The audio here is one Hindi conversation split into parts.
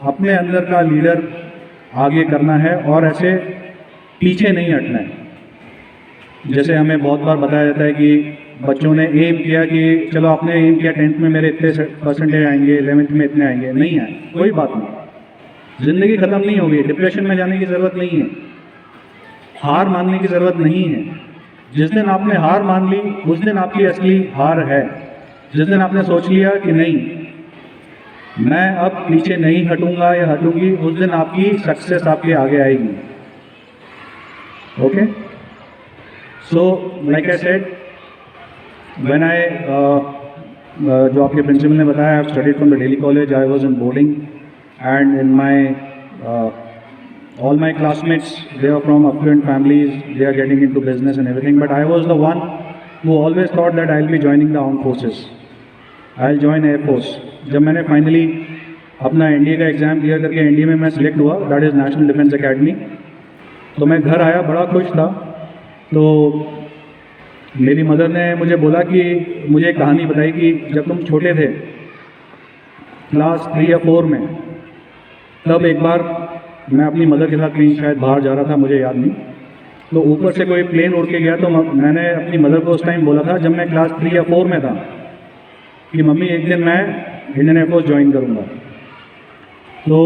अपने अंदर का लीडर आगे करना है और ऐसे पीछे नहीं हटना है। जैसे हमें बहुत बार बताया जाता है कि बच्चों ने एम किया कि चलो आपने एम किया 10th में मेरे इतने परसेंटेज आएंगे, 11th में इतने आएंगे, नहीं आए कोई बात नहीं, ज़िंदगी ख़त्म नहीं होगी, डिप्रेशन में जाने की ज़रूरत नहीं है, हार मानने की ज़रूरत नहीं है। जिस दिन आपने हार मान ली उस दिन आपकी असली हार है। जिस दिन आपने सोच लिया कि नहीं मैं अब पीछे नहीं हटूंगा या हटूंगी, उस दिन आपकी सक्सेस आपके आगे आएगी। Okay, so like I said when I जो आपके प्रिंसिपल ने बताया, I have studied from the Delhi college, I was in boarding and in my all my classmates, they are from affluent families, they are getting into business and everything, but I was the one who always thought that I'll be joining the armed forces, I'll join Air Force। जब मैंने फाइनली अपना एनडीए का एग्ज़ाम क्लियर करके एनडीए में मैं सिलेक्ट हुआ, that is national Defence academy, तो मैं घर आया बड़ा खुश था। तो मेरी मदर ने मुझे बोला कि मुझे एक कहानी बताई कि जब तुम छोटे थे क्लास 3 या 4 में, तब एक बार मैं अपनी मदर के साथ कहीं शायद बाहर जा रहा था, मुझे याद नहीं, तो ऊपर से कोई प्लेन उड़ के गया, तो मैंने अपनी मदर को उस टाइम बोला था जब मैं क्लास 3 या 4 में था कि मम्मी एक दिन मैं इंडियन एयरफोर्स ज्वाइन करूँगा। तो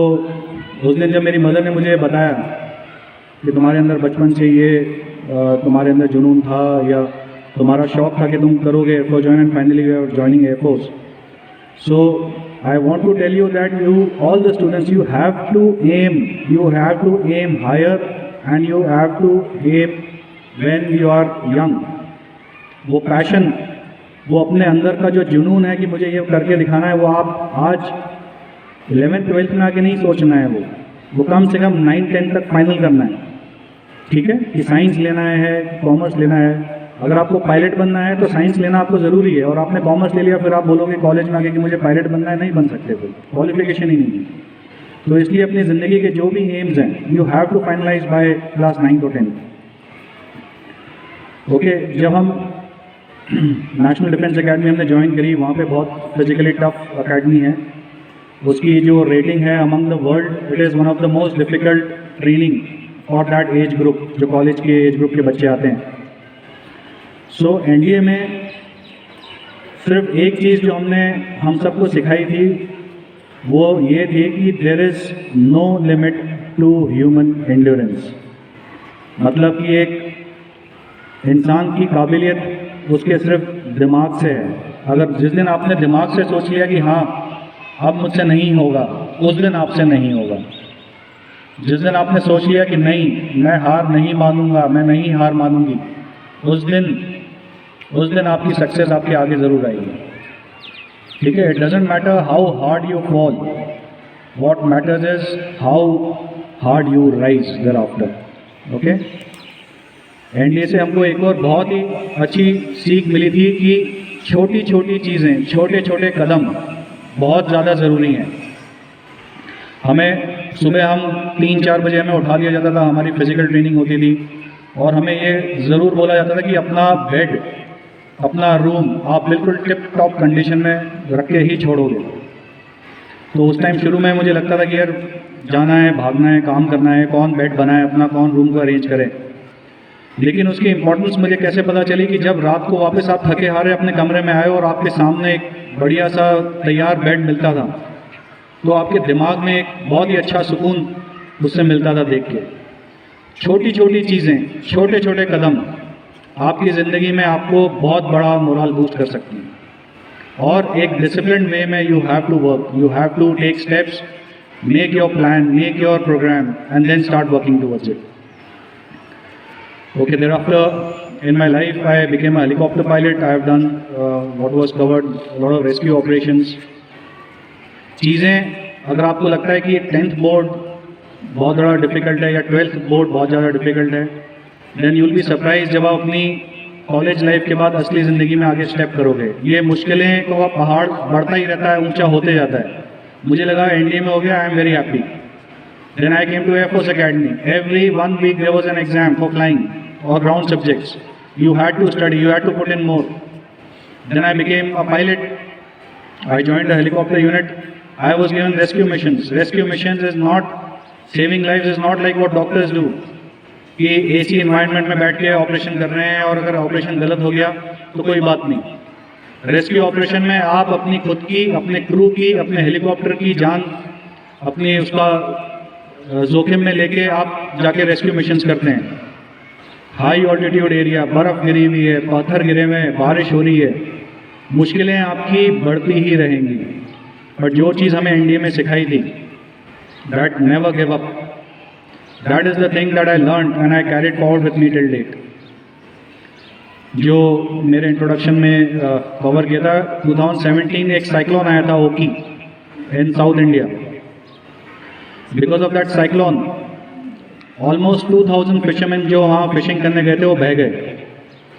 उस दिन जब मेरी मदर ने मुझे बताया कि तुम्हारे अंदर बचपन से ये तुम्हारे अंदर जुनून था या तुम्हारा शौक था कि तुम करोगे air force join and finally you are joining air force, so I want to tell you that all the students, you have to aim higher and you have to aim when you are young। वो पैशन, वो अपने अंदर का जो जुनून है कि मुझे ये करके दिखाना है, वो आप आज 11th 12th में आके नहीं सोचना है, वो कम से कम 9 10 तक फाइनल करना है। ठीक है कि साइंस लेना है, कॉमर्स लेना है, अगर आपको पायलट बनना है तो साइंस लेना आपको ज़रूरी है, और आपने कॉमर्स ले लिया फिर आप बोलोगे कॉलेज में आके कि मुझे पायलट बनना है, नहीं बन सकते, कोई क्वालिफिकेशन ही नहीं है। तो इसलिए अपनी ज़िंदगी के जो भी एम्स हैं you have to finalise by class 9 और 10। ओके, जब हम नेशनल डिफेंस एकेडमी हमने ज्वाइन करी, वहाँ पे बहुत फिजिकली टफ एकेडमी है, उसकी जो रेटिंग है among the world, it is one of the most difficult training for that age group, जो कॉलेज के एज ग्रुप के बच्चे आते हैं। सो एनडीए में सिर्फ एक चीज़ जो हम सबको सिखाई थी वो ये थी कि there is no limit to human endurance. मतलब कि एक इंसान की काबिलियत उसके सिर्फ दिमाग से है। अगर जिस दिन आपने दिमाग से सोच लिया कि हाँ अब मुझसे नहीं होगा, उस दिन आपसे नहीं होगा। जिस दिन आपने सोच लिया कि नहीं मैं हार नहीं मानूंगा, मैं नहीं हार मानूंगी, उस दिन आपकी सक्सेस आपके आगे ज़रूर आएगी। ठीक है, it doesn't matter how hard you fall, what matters is how hard you rise thereafter. Okay, NDA से हमको एक और बहुत ही अच्छी सीख मिली थी कि छोटी छोटी चीज़ें, छोटे छोटे कदम बहुत ज़्यादा ज़रूरी हैं। हमें सुबह हम 3-4 बजे हमें उठा दिया जाता था, हमारी फिजिकल ट्रेनिंग होती थी, और हमें ये ज़रूर बोला जाता था कि अपना बेड, अपना रूम आप बिल्कुल टिप टॉप कंडीशन में रख के ही छोड़ोगे। तो उस टाइम शुरू में मुझे लगता था कि यार जाना है, भागना है, काम करना है, कौन बेड बनाए अपना, कौन रूम को अरेंज करे। लेकिन उसकी इंपॉर्टेंस मुझे कैसे पता चली कि जब रात को वापस आप थके हारे अपने कमरे में आए और आपके सामने एक बढ़िया सा तैयार बेड मिलता था, तो आपके दिमाग में एक बहुत ही अच्छा सुकून उससे मिलता था देख के। छोटी छोटी चीज़ें, छोटे छोटे कदम आपकी ज़िंदगी में आपको बहुत बड़ा मोरल बूस्ट कर सकती हैं। और एक डिसिप्लिन वे में you have to work, you have to take steps, make your plan, make your program and then start working towards it. Okay, thereafter in my life I became a helicopter pilot. I have done what was covered, a lot of rescue operations. चीज़ें अगर आपको लगता है कि 10th बोर्ड बहुत ज़्यादा डिफ़िकल्ट है या 12th बोर्ड बहुत ज़्यादा डिफ़िकल्ट है, then you will be surprise जब आप अपनी कॉलेज लाइफ के बाद असली ज़िंदगी में आगे स्टेप करोगे। ये मुश्किलें को पहाड़ बढ़ता ही रहता है, ऊंचा होते जाता है। मुझे लगा एनडीए में हो गया, I am very happy. Then I came to Air Force Academy. Every 1 week there was an exam for flying or ground subjects. You had to study, you had to put in more. Then I became a pilot. I joined the helicopter unit. I was given rescue missions. Rescue missions is not saving lives, is not like what doctors do. कि एसी एनवायरनमेंट में बैठ के ऑपरेशन कर रहे हैं और अगर ऑपरेशन गलत हो गया तो कोई बात नहीं। रेस्क्यू ऑपरेशन में आप अपनी खुद की, अपने क्रू की, अपने हेलीकॉप्टर की जान अपनी उसका जोखिम में लेके आप जाके रेस्क्यू मिशंस करते हैं। हाई ऑल्टीट्यूड एरिया, बर्फ गिरी हुई है, पत्थर गिरे हुए हैं, बारिश हो रही है, मुश्किलें आपकी बढ़ती ही रहेंगी। बट जो चीज़ हमें एनडीए में सिखाई थी, that never give up, that is the thing that I learn and I carried forward with me till date. जो मेरे इंट्रोडक्शन में कवर किया था, 2017 एक साइक्लोन आया था okay in South India. Because of that cyclone almost 2000 fisherman जो वहाँ फिशिंग करने गए थे वो बह गए।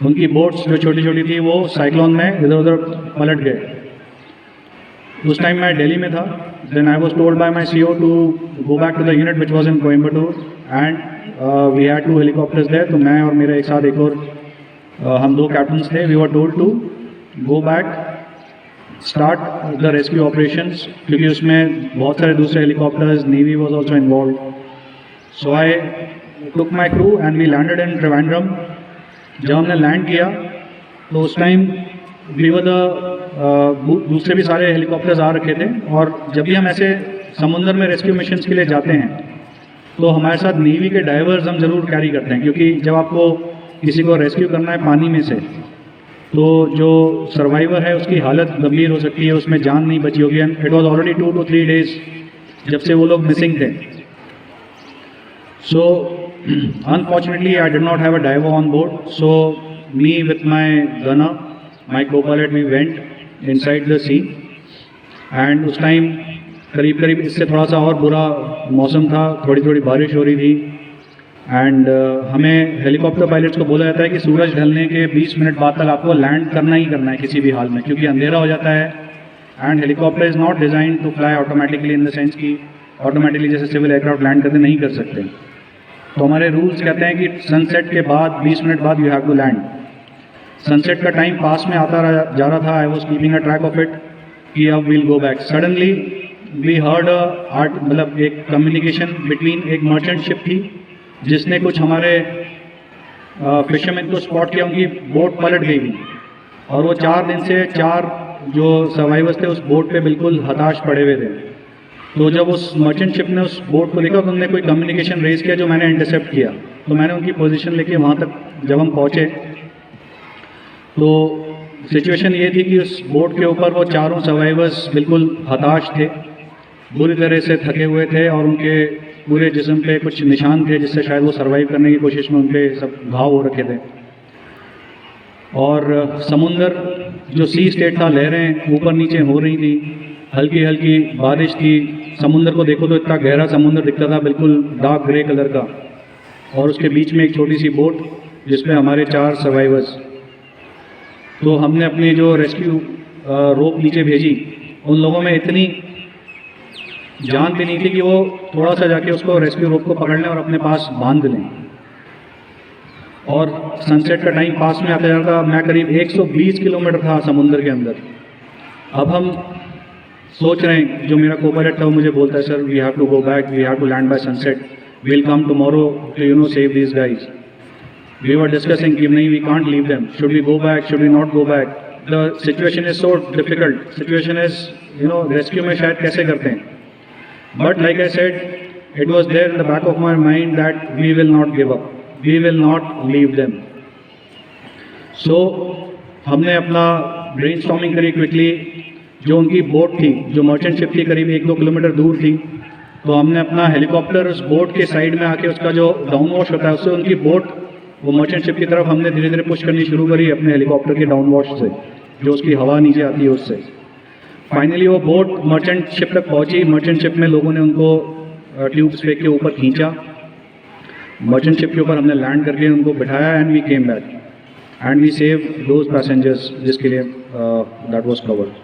उनकी बोट्स जो छोटी छोटी थी वो साइक्लोन में इधर उधर पलट गए। उस टाइम मैं दिल्ली में था। Then I was told by my CEO to go back to the unit which was in Coimbatore and we had 2 helicopters there. तो मैं और मेरे एक साथ एक और हम 2 कैप्टन्स थे। We were told to go back, start the rescue operations, क्योंकि उसमें बहुत सारे दूसरे helicopters, navy was also involve. So I took my crew and we landed in Trivandrum. जब हमने लैंड किया तो उस टाइम वी वर दूसरे भी सारे हेलीकॉप्टर्स आ रखे थे। और जब भी हम ऐसे समुद्र में रेस्क्यू मिशंस के लिए जाते हैं तो हमारे साथ नेवी के डाइवर्स हम ज़रूर कैरी करते हैं, क्योंकि जब आपको किसी को रेस्क्यू करना है पानी में से तो जो सर्वाइवर है उसकी हालत गंभीर हो सकती है, उसमें जान नहीं बची होगी। And it was already 2 to 3 days जब से वो लोग मिसिंग थे। So unfortunately I did not have a diver on board. So me with my gunner, my co-pilot, we went inside the sea. And उस टाइम करीब करीब इससे थोड़ा सा और बुरा मौसम था, थोड़ी थोड़ी बारिश हो रही थी। एंड हमें हेलीकॉप्टर पायलट्स को बोला जाता है कि सूरज ढलने के 20 मिनट बाद तक आपको लैंड करना ही करना है किसी भी हाल में, क्योंकि अंधेरा हो जाता है। And helicopter is not design to fly automatically, in the sense कि ऑटोमेटिकली जैसे सिविल एयरक्राफ्ट लैंड करते नहीं कर सकते। तो हमारे रूल्स कहते हैं कि सनसेट के बाद 20 मिनट बाद you have to land. Sunset का टाइम पास में आता जा रहा था। I was keeping a track of it कि अब we'll go back. Suddenly we heard मतलब एक कम्युनिकेशन बिटवीन, एक मर्चेंट शिप थी जिसने कुछ हमारे फिशरमैन को स्पॉट किया। उनकी बोट पलट गई थी और वो 4 दिन से 4 जो सर्वाइवर्स थे उस बोट पे बिल्कुल हताश पड़े हुए थे। तो जब उस मर्चेंट शिप ने उस बोट को देखा तो उन्होंने कोई कम्युनिकेशन रेज किया जो मैंने इंटरसेप्ट किया। तो मैंने उनकी पोजीशन लेके वहाँ तक जब हम पहुँचे तो सिचुएशन ये थी कि उस बोट के ऊपर वो चारों सर्वाइवर्स बिल्कुल हताश थे, बुरी तरह से थके हुए थे और उनके पूरे जिस्म पे कुछ निशान थे जिससे शायद वो सर्वाइव करने की कोशिश में उनके सब घाव हो रखे थे। और समुंदर जो सी स्टेट था, लहरें ऊपर नीचे हो रही थी, हल्की हल्की बारिश थी। समुंदर को देखो तो इतना गहरा समुंदर दिखता था, बिल्कुल डार्क ग्रे कलर का। और उसके बीच में एक छोटी सी बोट जिसमें हमारे 4 सर्वाइवर्स। तो हमने अपनी जो रेस्क्यू रोप नीचे भेजी, उन लोगों में इतनी जान भी नहीं थी कि वो थोड़ा सा जाके उसको रेस्क्यू रोप को पकड़ लें और अपने पास बांध लें। और सनसेट का टाइम पास में आता जाता, मैं करीब 120 किलोमीटर था समुद्र के अंदर। अब हम सोच रहे हैं, जो मेरा को-पायलट था वो मुझे बोलता है, sir we have to go back, we have to land by sunset, we will come tomorrow to save these guys. We were discussing कि नहीं, we can't leave them, should we go back, should we not go back. The situation is so difficult, situation is rescue में शायद कैसे करते हैं। But like I said, it was there in the back of my mind that we will not give up, we will not leave them. So हमने अपना ब्रेनस्टॉर्मिंग करी क्विकली। जो उनकी बोट थी, जो मर्चेंट शिप थी, करीब 1-2 किलोमीटर दूर थी। तो हमने अपना हेलीकॉप्टर उस बोट के साइड में आके उसका जो डाउन वॉश होता है उससे उनकी बोट वो मर्चेंट शिप की तरफ हमने धीरे धीरे पुश करनी शुरू करी अपने हेलीकॉप्टर के डाउन वॉश से, जो उसकी हवा नीचे आती है उससे। फाइनली वो बोट मर्चेंट शिप तक पहुंची। मर्चेंट शिप में लोगों ने उनको ट्यूब्स फेंक के ऊपर खींचा। मर्चेंट शिप के ऊपर हमने लैंड करके उनको बिठाया and we came back and we save those passengers जिसके लिए that was covered.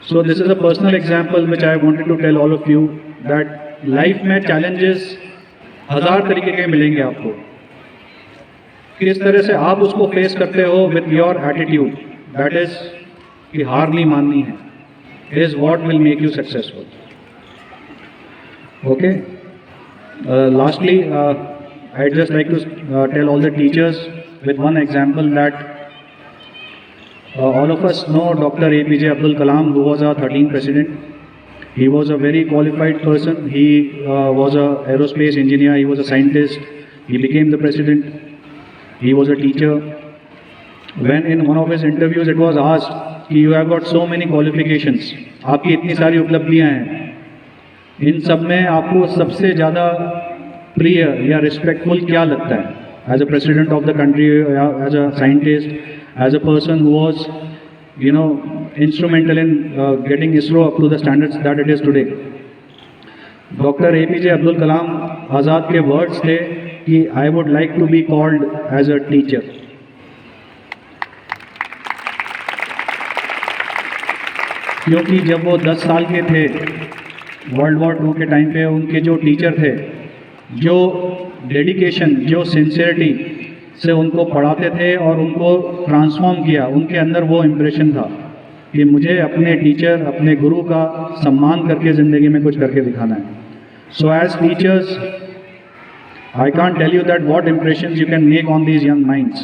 So this is a personal example which I wanted to tell all of you that life में चैलेंजेस 1000 तरीके के मिलेंगे आपको। किस तरह से आप उसको फेस करते हो with your attitude, that is कि हार नहीं माननी है। is what will make you successful. Okay. Lastly, I'd just like to tell all the teachers with one example that all of us know Dr. APJ Abdul Kalam, who was our 13th president. He was a very qualified person. He was a aerospace engineer. He was a scientist. He became the president. He was a teacher. When in one of his interviews it was asked, you have got so many qualifications, आपकी इतनी सारी उपलब्धियां हैं, इन सब में आपको सबसे ज़्यादा प्रिय या रिस्पेक्टफुल क्या लगता है as a president of the country, as a scientist, as a person who was instrumental in getting ISRO up to the standards that it is today. Doctor APJ Abdul Kalam Azad के वर्ड्स थे कि I would like to be called as a teacher. क्योंकि जब वो 10 साल के थे, वर्ल्ड वॉर 2 के टाइम पे, उनके जो टीचर थे, जो डेडिकेशन, जो सिंसियरिटी से उनको पढ़ाते थे और उनको ट्रांसफॉर्म किया, उनके अंदर वो इम्प्रेशन था कि मुझे अपने टीचर, अपने गुरु का सम्मान करके ज़िंदगी में कुछ करके दिखाना है. So as teachers, I can't tell you that what impressions you can make on these young minds.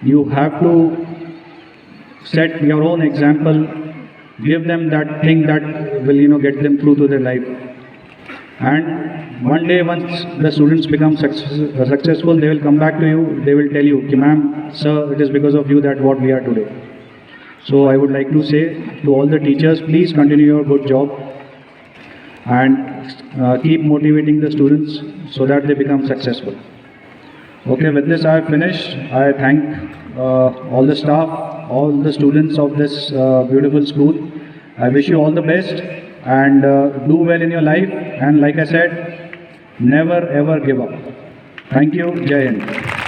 You have to set your own example, give them that thing that will get them through to their life. And one day, once the students become successful, they will come back to you. They will tell you, "Ma'am, sir, it is because of you that what we are today." So I would like to say to all the teachers, please continue your good job and keep motivating the students so that they become successful. Okay, with this I have finished. I thank all the staff, all the students of this beautiful school. I wish you all the best and do well in your life, and like I said, never ever give up. Thank you. Jai Hind.